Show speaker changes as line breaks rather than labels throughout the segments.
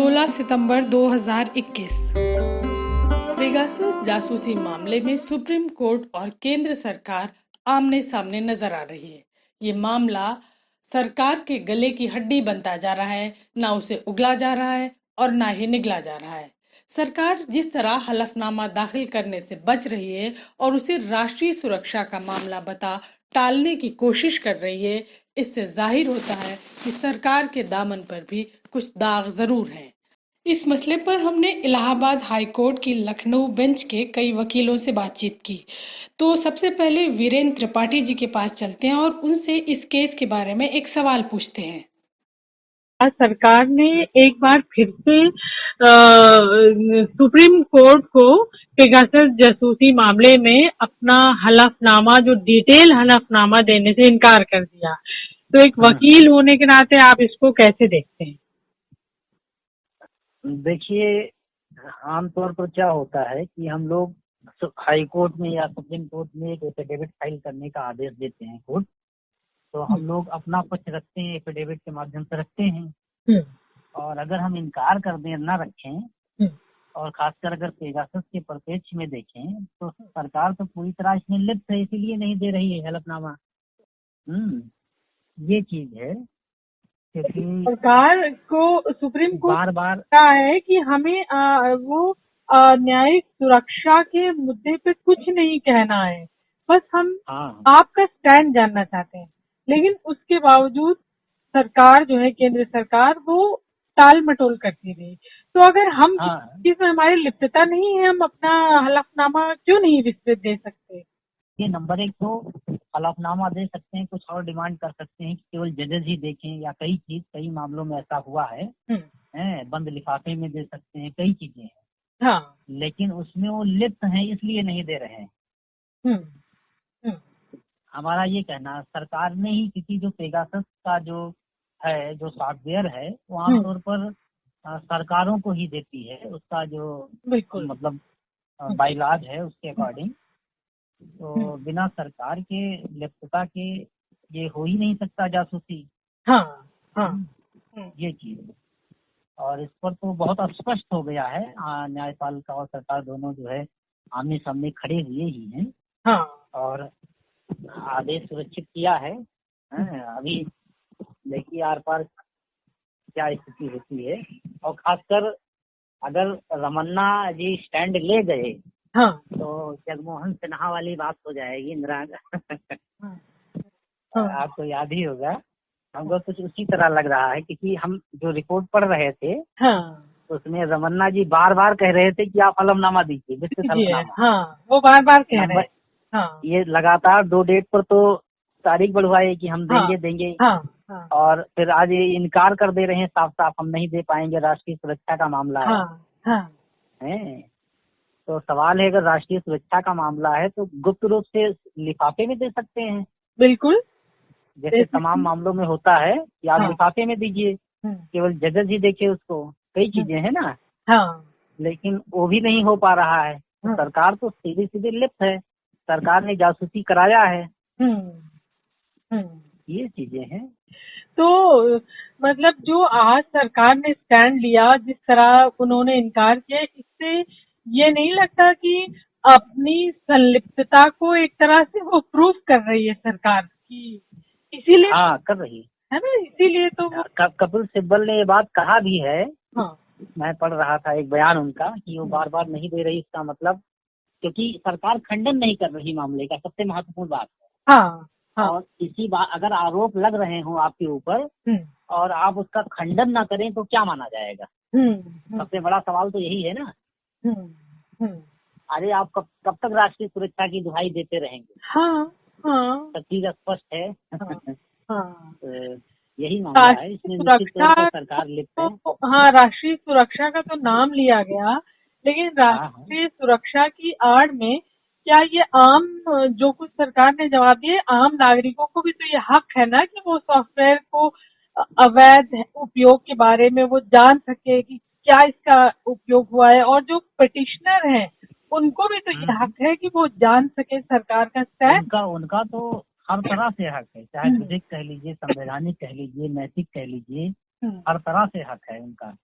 16 सितंबर 2021 Pegasus जासूसी मामले में सुप्रीम कोर्ट और केंद्र सरकार आमने सामने नजर आ रही है। ये मामला सरकार के गले की हड्डी बनता जा रहा है, ना उसे उगला जा रहा है और ना ही निगला जा रहा है। सरकार जिस तरह हलफनामा दाखिल करने से बच रही है और उसे राष्ट्रीय सुरक्षा का मामला बता टालने की कोशिश कर रही है, इससे जाहिर होता है कि सरकार के दामन पर भी कुछ दाग जरूर हैं। इस मसले पर हमने इलाहाबाद हाई कोर्ट की लखनऊ बेंच के कई वकीलों से बातचीत की। तो सबसे पहले वीरेंद्र त्रिपाठी जी के पास चलते हैं और उनसे इस केस के बारे में एक सवाल पूछते हैं।
आज सरकार ने एक बार फिर से सुप्रीम कोर्ट को पेगासस जासूसी मामले में अपना हलफनामा, जो डिटेल हलफनामा देने से इनकार कर दिया। तो एक वकील होने के नाते आप इसको कैसे देखते हैं?
देखिए, आमतौर पर क्या होता है कि हम लोग हाई कोर्ट में या सुप्रीम कोर्ट में एक एफिडेविट फाइल करने का आदेश देते हैं कोर्ट, तो हम लोग अपना पक्ष रखते हैं, एफिडेविट के माध्यम से रखते हैं। और अगर हम इनकार कर दें, ना रखें, और खासकर अगर पेगासस के प्रत्यक्ष में देखें तो सरकार तो पूरी तरह इसमें लिप्त है, इसीलिए नहीं दे रही है हलफनामा। ये चीज है क्योंकि
सरकार को सुप्रीम कोर्ट
बार बार
कहा है कि हमें वो न्यायिक सुरक्षा के मुद्दे पे कुछ नहीं कहना है, बस हम आपका स्टैंड जानना चाहते हैं। लेकिन उसके बावजूद सरकार जो है, केंद्र सरकार, वो टाल मटोल करती रही। तो अगर हम इसमें हमारी लिप्तता नहीं है, हम अपना हलफनामा क्यों नहीं विस्तृत दे सकते?
ये नंबर एक तो हलफनामा दे सकते हैं, कुछ और डिमांड कर सकते हैं कि केवल जजेस ही देखें, या कई मामलों में ऐसा हुआ है, बंद लिफाफे में दे सकते हैं, कई चीजें हैं। लेकिन उसमें वो लिप्त हैं, इसलिए नहीं दे रहे हैं। हमारा ये कहना, सरकार ने ही, क्योंकि जो पेगासस का जो है, जो सॉफ्टवेयर है, वो आमतौर पर सरकारों को ही देती है, उसका जो मतलब बाइलॉज है उसके अकॉर्डिंग। तो बिना सरकार के लिप्तता के ये हो ही नहीं सकता जासूसी। ये चीज, और इस पर तो बहुत स्पष्ट हो गया है, न्यायपालिका और सरकार दोनों जो है आमने सामने खड़े हुए ही हैं। और आदेश सुरक्षित किया है। अभी देखिए आर पार क्या स्थिति होती है, और खासकर अगर रमन्ना जी स्टैंड ले गए तो जगमोहन सिन्हा वाली बात हो जाएगी, इंदिरा। आपको याद ही होगा, हमको कुछ उसी तरह लग रहा है, क्योंकि हम जो रिपोर्ट पढ़ रहे थे तो उसमें रमन्ना जी बार बार कह रहे थे कि आप हलफनामा दीजिए, विस्तृत हलफनामा।
वो बार बार कह रहे हैं।
ये लगातार 2 डेट पर तो तारीख बढ़वाए कि हम देंगे। और फिर आज ये इनकार कर दे रहे हैं साफ साफ, हम नहीं दे पाएंगे, राष्ट्रीय सुरक्षा का मामला है। तो सवाल है, अगर राष्ट्रीय सुरक्षा का मामला है तो गुप्त रूप से लिफाफे में दे सकते हैं,
बिल्कुल,
जैसे तमाम मामलों में होता है कि आप लिफाफे में दीजिए, केवल जजेस ही देखे उसको, कई चीजें हैं ना। लेकिन वो भी नहीं हो पा रहा है। तो सरकार तो सीधे सीधे लिप्त है, सरकार ने जासूसी कराया है। ये चीजें हैं।
तो मतलब जो आज सरकार ने स्टैंड लिया, जिस तरह उन्होंने इनकार किया, इससे ये नहीं लगता कि अपनी संलिप्तता को एक तरह से वो प्रूफ कर रही है सरकार की? इसीलिए
कर रही
है ना, इसीलिए तो
कपिल सिब्बल ने ये बात कहा भी है। मैं पढ़ रहा था एक बयान उनका कि वो बार बार नहीं दे रही, इसका मतलब क्योंकि सरकार खंडन नहीं कर रही मामले का, सबसे महत्वपूर्ण बात है। और इसी बात, अगर आरोप लग रहे हो आपके ऊपर और आप उसका खंडन ना करें तो क्या माना जाएगा? सबसे बड़ा सवाल तो यही है ना। अरे आप कब तक राष्ट्रीय सुरक्षा की दुहाई देते रहेंगे? सब चीज स्पष्ट है। यही मामला है, इसमें निश्चित तौर पर सरकार लिप्त है।
राष्ट्रीय सुरक्षा का तो नाम लिया गया, लेकिन राष्ट्रीय सुरक्षा की आड़ में क्या ये आम, जो कुछ सरकार ने जवाब दिए, आम नागरिकों को भी तो ये हक है ना कि वो सॉफ्टवेयर को अवैध उपयोग के बारे में वो जान सके कि क्या इसका उपयोग हुआ है, और जो पिटिशनर हैं उनको भी तो ये हक है कि वो जान सके सरकार का स्टैंड।
उनका तो हर तरह से हक है, चाहे विधिक कह लीजिए, संवैधानिक कह लीजिए, नैतिक कह लीजिए, हर तरह से हक है उनका।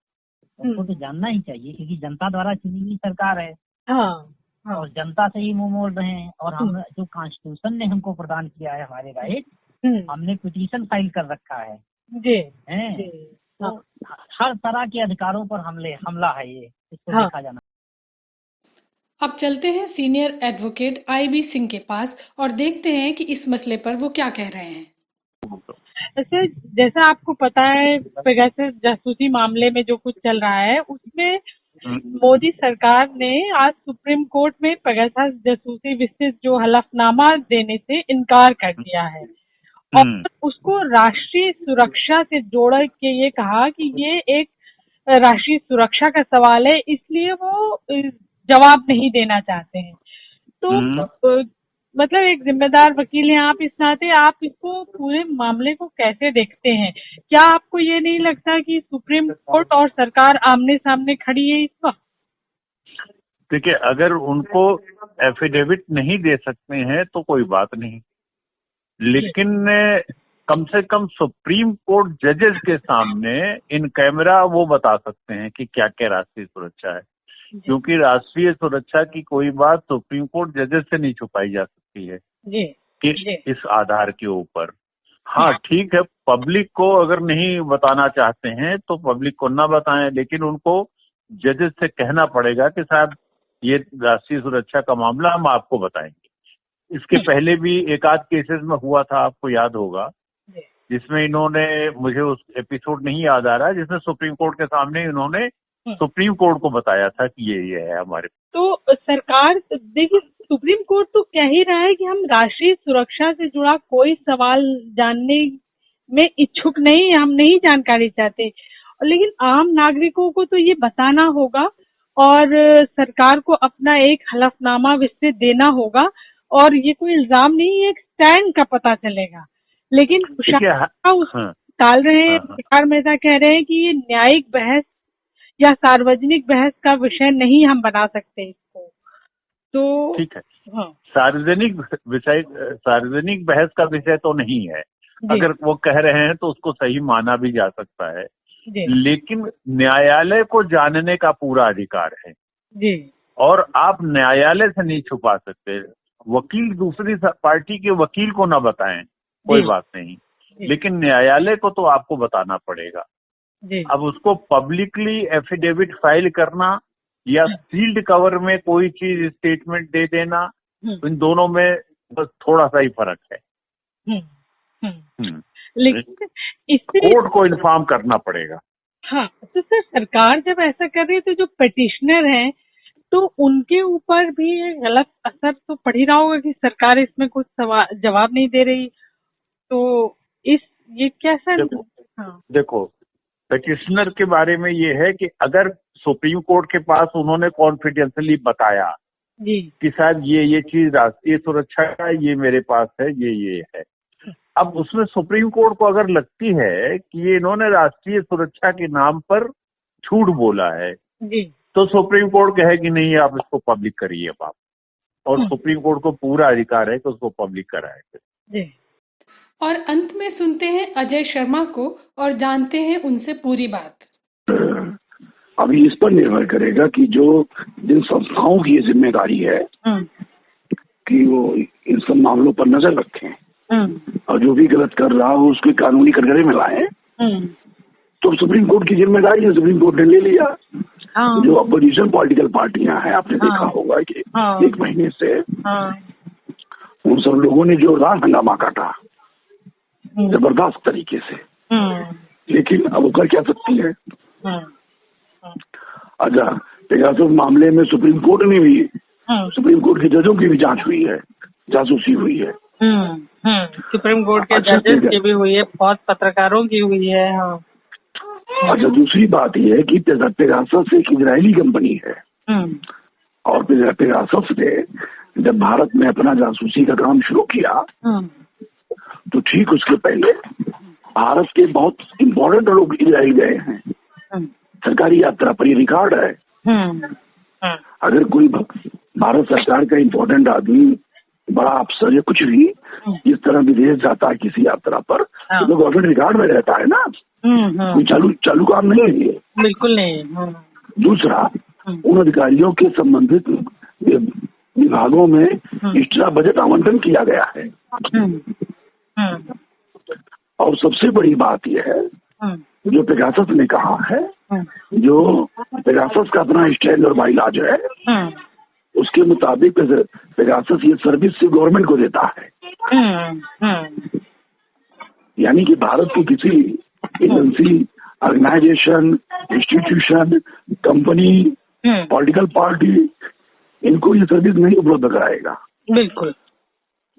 उनको तो जानना ही चाहिए, क्योंकि जनता द्वारा चुनी हुई सरकार है।
हाँ,
और जनता से ही मुंह मोड़ रहे हैं। और हम जो कॉन्स्टिट्यूशन ने हमको प्रदान किया है हमारे राइट, हमने पिटीशन फाइल कर रखा है
जी,
हैं।
जी,
तो हर तरह के अधिकारों पर हमला है ये, इसको देखा जाना।
अब चलते हैं सीनियर एडवोकेट IB सिंह के पास और देखते हैं कि इस मसले पर वो क्या कह रहे हैं।
ऐसे जैसा आपको पता है पेगासस जासूसी मामले में जो कुछ चल रहा है उसमें मोदी सरकार ने आज सुप्रीम कोर्ट में पेगासस जासूसी विस्तृत जो हलफनामा देने से इनकार कर दिया है और उसको राष्ट्रीय सुरक्षा से जोड़ के ये कहा कि ये एक राष्ट्रीय सुरक्षा का सवाल है, इसलिए वो जवाब नहीं देना चाहते हैं। तो मतलब एक जिम्मेदार वकील हैं आप, इस नाते आप इसको पूरे मामले को कैसे देखते हैं? क्या आपको ये नहीं लगता कि सुप्रीम कोर्ट और सरकार आमने सामने खड़ी है इस वक्त?
देखिए, अगर उनको एफिडेविट नहीं दे सकते हैं तो कोई बात नहीं, लेकिन कम से कम सुप्रीम कोर्ट जजेस के सामने इन कैमरा वो बता सकते हैं कि क्या क्या राष्ट्रीय सुरक्षा है, क्योंकि राष्ट्रीय सुरक्षा की कोई बात सुप्रीम कोर्ट जजेस से नहीं छुपाई जा सकती है कि इस आधार के ऊपर। हाँ ठीक है, पब्लिक को अगर नहीं बताना चाहते हैं तो पब्लिक को ना बताएं, लेकिन उनको जजेस से कहना पड़ेगा कि साहब ये राष्ट्रीय सुरक्षा का मामला हम आपको बताएंगे। इसके पहले भी एक आध केसेस में हुआ था, आपको याद होगा, जिसमें इन्होंने, मुझे उस एपिसोड नहीं याद आ रहा, जिसमें सुप्रीम कोर्ट के सामने इन्होंने सुप्रीम कोर्ट को बताया था कि ये है हमारे।
तो सरकार, देखिए सुप्रीम कोर्ट तो कह ही रहा है कि हम राष्ट्रीय सुरक्षा से जुड़ा कोई सवाल जानने में इच्छुक नहीं, हम नहीं जानकारी चाहते, लेकिन आम नागरिकों को तो ये बताना होगा और सरकार को अपना एक हलफनामा विस्तृत देना होगा और ये कोई इल्जाम नहीं, एक स्टैंड का पता चलेगा। लेकिन टाल रहे हैं, तुषार मेहता कह रहे हैं कि ये न्यायिक बहस या सार्वजनिक बहस का विषय नहीं हम बना सकते इसको। तो ठीक है,
सार्वजनिक बहस का विषय तो नहीं है। अगर वो कह रहे हैं तो उसको सही माना भी जा सकता है, लेकिन न्यायालय को जानने का पूरा अधिकार है जी। और आप न्यायालय से नहीं छुपा सकते। वकील दूसरी पार्टी के वकील को ना बताएं, कोई बात नहीं, लेकिन न्यायालय को तो आपको बताना पड़ेगा। अब उसको पब्लिकली एफिडेविट फाइल करना या सील्ड कवर में कोई चीज स्टेटमेंट दे देना, इन दोनों में बस थोड़ा सा ही फर्क है।
लेकिन इससे
कोर्ट को इन्फॉर्म करना पड़ेगा।
हाँ, तो सर सरकार जब ऐसा कर रही है तो जो पिटिशनर हैं तो उनके ऊपर भी गलत असर तो पड़ ही रहा होगा कि सरकार इसमें कुछ जवाब नहीं दे रही, तो ये कैसा?
देखो पिटिशनर के बारे में ये है कि अगर सुप्रीम कोर्ट के पास उन्होंने कॉन्फिडेंशियली बताया कि शायद ये चीज राष्ट्रीय सुरक्षा का, ये मेरे पास है, ये है, अब उसमें सुप्रीम कोर्ट को अगर लगती है कि ये इन्होंने राष्ट्रीय सुरक्षा के नाम पर झूठ बोला है तो सुप्रीम कोर्ट कहेगी नहीं आप इसको पब्लिक करिए आप, और सुप्रीम कोर्ट को पूरा अधिकार है कि उसको पब्लिक कराए।
और अंत में सुनते हैं अजय शर्मा को और जानते हैं उनसे पूरी बात।
अभी इस पर निर्भर करेगा कि जो जिन संस्थाओं की ये जिम्मेदारी है कि वो इन सब मामलों पर नजर रखें और जो भी गलत कर रहा हो उसके कानूनी कटघरे में लाएं, तो सुप्रीम कोर्ट की जिम्मेदारी है, सुप्रीम कोर्ट ने ले लिया। जो अपोजिशन पॉलिटिकल पार्टियां हैं, आपने देखा होगा कि एक महीने से उन सब लोगों ने जोरदार हंगामा काटा जबरदस्त तरीके से, लेकिन अब वो कर क्या सकती है? अच्छा, पेगासस मामले में सुप्रीम कोर्ट ने भी, सुप्रीम कोर्ट के जजों की भी जांच हुई है, जासूसी हुई है।
सुप्रीम कोर्ट के जजेस की भी हुई है, बहुत पत्रकारों की हुई है।
अच्छा, दूसरी बात यह है कि पेगासस एक इजरायली कंपनी है और पेगासस ने जब भारत में अपना जासूसी का काम शुरू किया तो ठीक उसके पहले भारत के बहुत इम्पोर्टेंट लोग इजराइल गए हैं, सरकारी यात्रा पर, ये रिकॉर्ड है। अगर कोई भारत सरकार का इम्पोर्टेंट आदमी, बड़ा अफसर या कुछ भी इस तरह विदेश जाता है किसी यात्रा पर, तो गवर्नमेंट रिकॉर्ड में रहता है ना। कोई चालू काम नहीं है ये,
बिल्कुल नहीं।
दूसरा, उन अधिकारियों के संबंधित विभागों में एक्स्ट्रा बजट आवंटन किया गया है। और सबसे बड़ी बात यह है जो पेगासस ने कहा है, जो पेगासस का अपना स्टैंड और बाइलॉज है, उसके मुताबिक पेगासस ये सर्विस से गवर्नमेंट को देता है। यानी कि भारत की किसी agency, organisation, institution, company, political party इनको ये सर्विस नहीं उपलब्ध कराएगा।
बिल्कुल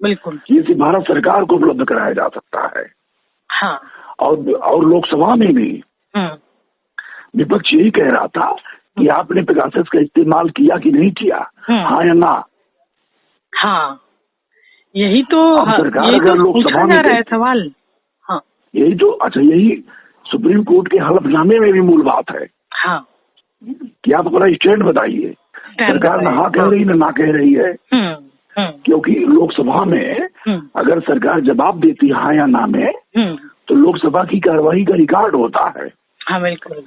बिल्कुल,
ये सिर्फ भारत सरकार को उपलब्ध कराया जा सकता है।
हाँ।
और लोकसभा में भी विपक्ष यही कह रहा था कि आपने पेगासस का इस्तेमाल किया कि नहीं किया, हाँ या ना।
हाँ, यही तो
सरकार
यही
अगर
तो
लोकसभा
पूछा
में
जा रहा है सवाल। हाँ,
यही तो, अच्छा, यही सुप्रीम कोर्ट के हलफनामे में भी मूल बात है।
हाँ,
कि आप अपना स्टैंड बताइए। सरकार ना हाँ कह रही ना कह रही है, क्योंकि लोकसभा में अगर सरकार जवाब देती है हाँ या ना में, तो लोकसभा की कार्रवाई का रिकॉर्ड होता है।
हाँ, बिल्कुल,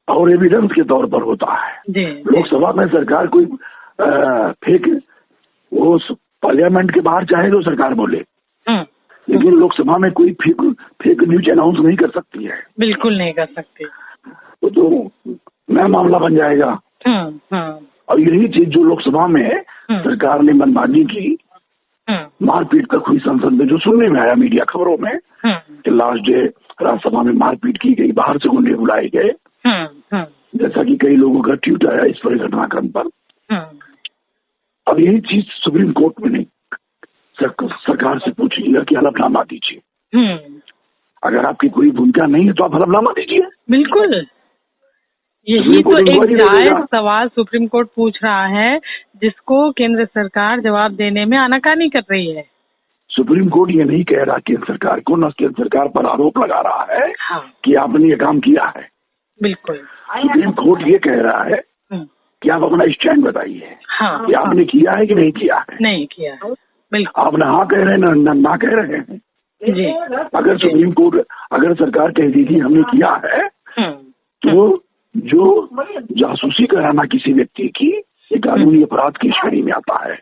और
एविडेंस के तौर पर होता है। लोकसभा में सरकार कोई फेक, वो पार्लियामेंट के बाहर चाहे तो सरकार बोले, लेकिन लोकसभा में कोई फेक न्यूज अनाउंस नहीं कर सकती है।
बिल्कुल नहीं कर सकती।
तो नया मामला बन जाएगा। और यही चीज जो लोकसभा में सरकार ने मनमानी की, मारपीट तक हुई संसद में, जो सुनने में आया मीडिया खबरों में कि लास्ट डे राज्यसभा में मारपीट की गई, बाहर से गुंडे बुलाए गए, जैसा कि कई लोगों का ट्वीट आया इस पर घटनाक्रम पर। अब यही चीज सुप्रीम कोर्ट में नहीं, सरकार से पूछिएगा कि हलफनामा दीजिए। अगर आपकी कोई भूमिका नहीं है तो आप हलफनामा दीजिए।
बिल्कुल, यही तो एक जायज सवाल सुप्रीम कोर्ट पूछ रहा है, जिसको केंद्र सरकार जवाब देने में आनाकानी कर रही है।
सुप्रीम कोर्ट ये नहीं कह रहा केंद्र सरकार को, न केंद्र सरकार पर आरोप लगा रहा है कि आपने ये काम किया है।
बिल्कुल,
सुप्रीम कोर्ट ये कह रहा है कि आप अपना स्टैंड बताइए कि आपने किया है कि नहीं किया है।
नहीं किया है, बिल्कुल।
आप हाँ कह रहे हैं ना कह रहे हैं
जी।
अगर सुप्रीम कोर्ट, अगर सरकार कह देगी हमने किया है, तो जो जासूसी कराना किसी व्यक्ति की, ये कानूनी अपराध की श्रेणी में आता है।